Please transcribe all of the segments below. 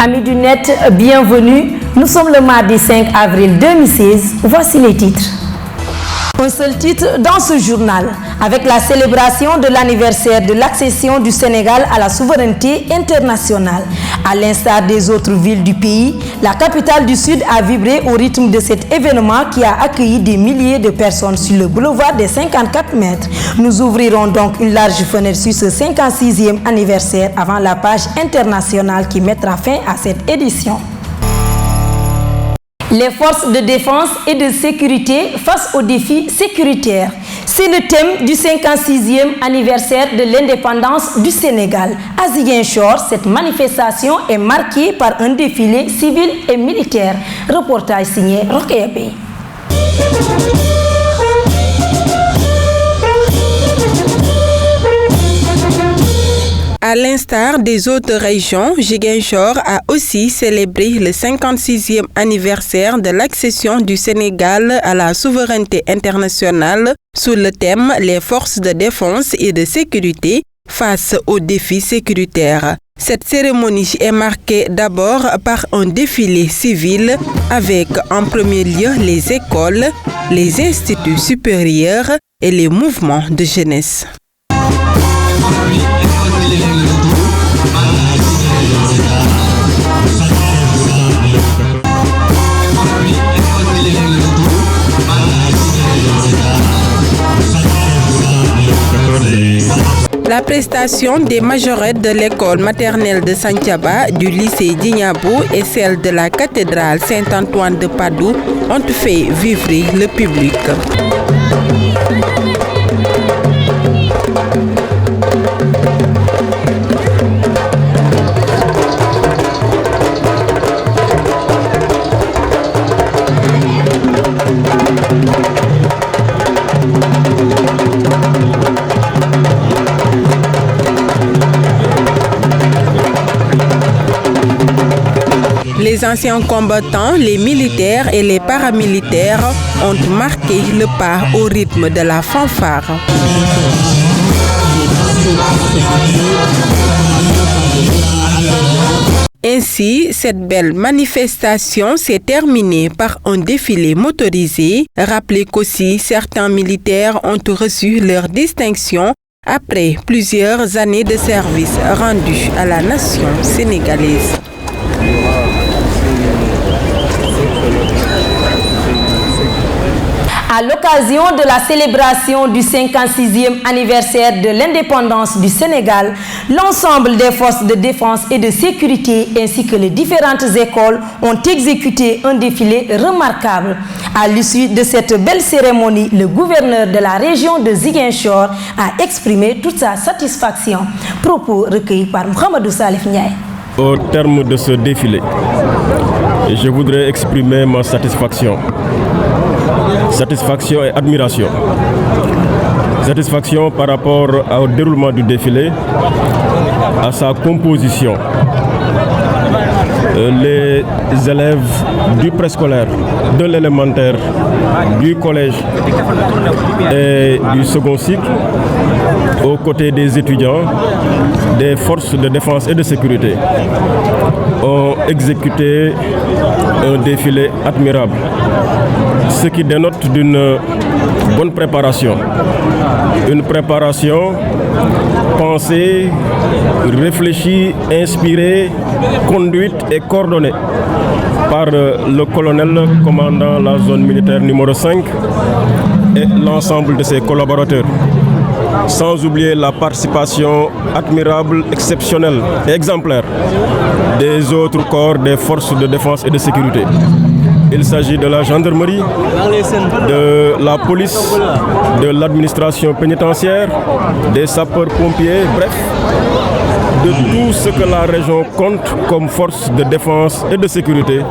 Amis du net, bienvenue. Nous sommes le mardi 5 avril 2016. Voici les titres. Un seul titre dans ce journal. Avec la célébration de l'anniversaire de l'accession du Sénégal à la souveraineté internationale. À l'instar des autres villes du pays, la capitale du Sud a vibré au rythme de cet événement qui a accueilli des milliers de personnes sur le boulevard des 54 mètres. Nous ouvrirons donc une large fenêtre sur ce 56e anniversaire avant la page internationale qui mettra fin à cette édition. Les forces de défense et de sécurité face aux défis sécuritaires. C'est le thème du 56e anniversaire de l'indépendance du Sénégal. À Ziguinchor, cette manifestation est marquée par un défilé civil et militaire. Reportage signé Rokhaya Bey. À l'instar des autres régions, Ziguinchor a aussi célébré le 56e anniversaire de l'accession du Sénégal à la souveraineté internationale sous le thème « Les forces de défense et de sécurité face aux défis sécuritaires ». Cette cérémonie est marquée d'abord par un défilé civil avec en premier lieu les écoles, les instituts supérieurs et les mouvements de jeunesse. La prestation des majorettes de l'école maternelle de Santhiaba, du lycée d'Ignabou et celle de la cathédrale Saint-Antoine de Padoue ont fait vibrer le public. Les anciens combattants, les militaires et les paramilitaires ont marqué le pas au rythme de la fanfare. Ainsi, cette belle manifestation s'est terminée par un défilé motorisé. Rappelez qu'aussi certains militaires ont reçu leur distinction après plusieurs années de service rendus à la nation sénégalaise. À l'occasion de la célébration du 56e anniversaire de l'indépendance du Sénégal, l'ensemble des forces de défense et de sécurité ainsi que les différentes écoles ont exécuté un défilé remarquable. À l'issue de cette belle cérémonie, le gouverneur de la région de Ziguinchor a exprimé toute sa satisfaction. Propos recueillis par Mohamedou Salif Ndiaye. Au terme de ce défilé, je voudrais exprimer ma satisfaction. Satisfaction et admiration. Satisfaction par rapport au déroulement du défilé, à sa composition. Les élèves du préscolaire, de l'élémentaire, du collège et du second cycle, aux côtés des étudiants, des forces de défense et de sécurité, ont exécuté un défilé admirable, ce qui dénote d'une bonne préparation. Une préparation pensée, réfléchie, inspirée, conduite et coordonnée par le colonel commandant la zone militaire numéro 5 et l'ensemble de ses collaborateurs. Sans oublier la participation admirable, exceptionnelle et exemplaire des autres corps des forces de défense et de sécurité. Il s'agit de la gendarmerie, de la police, de l'administration pénitentiaire, des sapeurs-pompiers, bref, de tout ce que la région compte comme force de défense et de sécurité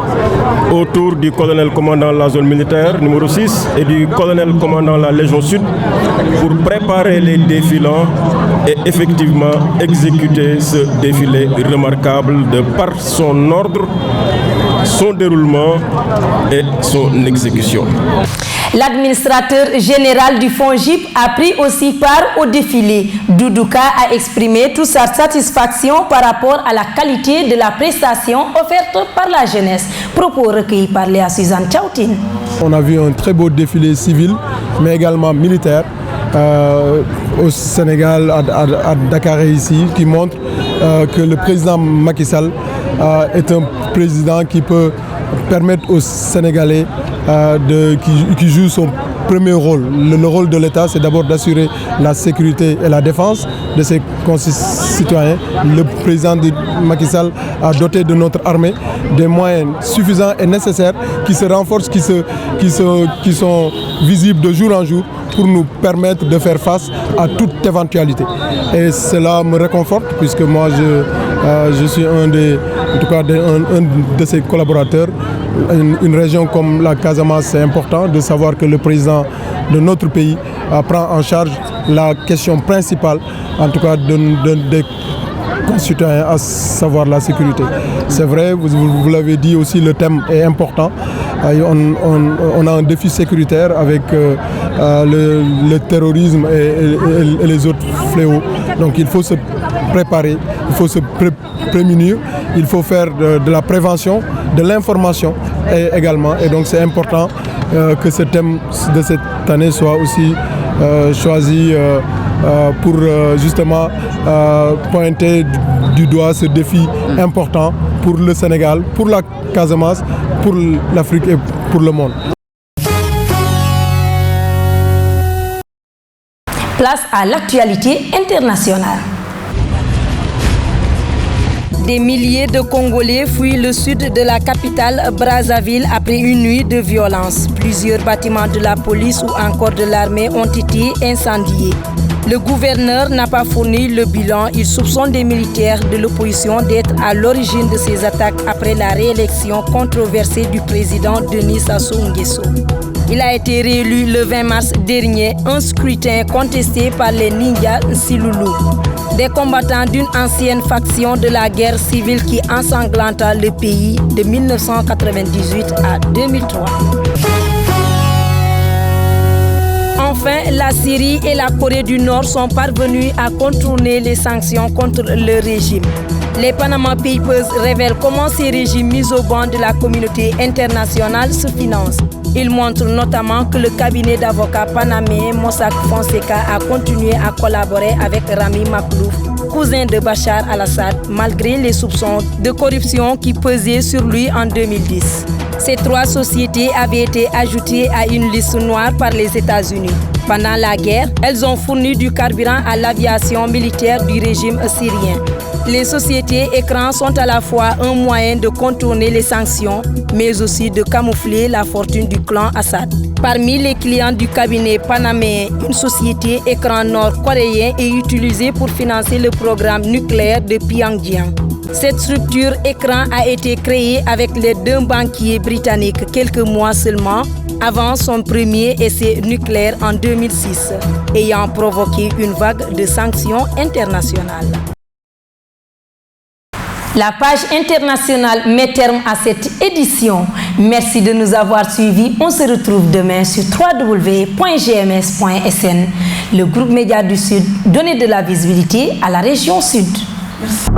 autour du colonel commandant la zone militaire numéro 6 et du colonel commandant la Légion Sud pour préparer les défilants et effectivement exécuter ce défilé remarquable de par son ordre son déroulement et son exécution. L'administrateur général du FONGIP a pris aussi part au défilé. Doudouka a exprimé toute sa satisfaction par rapport à la qualité de la prestation offerte par la jeunesse. Propos recueillis par Léa Suzanne Tchaoutine. On a vu un très beau défilé civil, mais également militaire au Sénégal, à Dakar et ici, qui montre que le président Macky Sall est un président qui peut permettre aux Sénégalais qui joue son premier rôle. Le rôle de l'État, c'est d'abord d'assurer la sécurité et la défense de ses concitoyens. Le président Macky Sall a doté de notre armée des moyens suffisants et nécessaires qui se renforcent, qui sont visibles de jour en jour pour nous permettre de faire face à toute éventualité. Et cela me réconforte puisque moi je suis un de ses collaborateurs. Une région comme la Casamance, c'est important de savoir que le président de notre pays prend en charge la question principale, en tout cas des concitoyens, à savoir la sécurité. C'est vrai, vous l'avez dit aussi, le thème est important. On a un défi sécuritaire avec le terrorisme et les autres fléaux. Donc il faut se préparer, il faut se prémunir, il faut faire de la prévention, de l'information également. Et donc c'est important que ce thème de cette année soit aussi choisi pour justement pointer du doigt ce défi important pour le Sénégal, pour la Casamance, pour l'Afrique et pour le monde. Place à l'actualité internationale. Des milliers de Congolais fuient le sud de la capitale Brazzaville après une nuit de violence. Plusieurs bâtiments de la police ou encore de l'armée ont été incendiés. Le gouverneur n'a pas fourni le bilan. Il soupçonne des militaires de l'opposition d'être à l'origine de ces attaques après la réélection controversée du président Denis Sassou Nguesso. Il a été réélu le 20 mars dernier, un scrutin contesté par les Ninja Siloulou, des combattants d'une ancienne faction de la guerre civile qui ensanglanta le pays de 1998 à 2003. Enfin, la Syrie et la Corée du Nord sont parvenus à contourner les sanctions contre le régime. Les Panama Papers révèlent comment ces régimes mis au banc de la communauté internationale se financent. Ils montrent notamment que le cabinet d'avocats panaméen Mossack Fonseca a continué à collaborer avec Rami Maklouf, cousin de Bachar al-Assad, malgré les soupçons de corruption qui pesaient sur lui en 2010. Ces trois sociétés avaient été ajoutées à une liste noire par les États-Unis. Pendant la guerre, elles ont fourni du carburant à l'aviation militaire du régime syrien. Les sociétés écrans sont à la fois un moyen de contourner les sanctions, mais aussi de camoufler la fortune du clan Assad. Parmi les clients du cabinet panaméen, une société écran nord-coréen est utilisée pour financer le programme nucléaire de Pyongyang. Cette structure écran a été créée avec l'aide d'un banquier britannique quelques mois seulement avant son premier essai nucléaire en 2006, ayant provoqué une vague de sanctions internationales. La page internationale met terme à cette édition. Merci de nous avoir suivis. On se retrouve demain sur www.gms.sn. Le groupe Média du Sud, donner de la visibilité à la région Sud. Merci.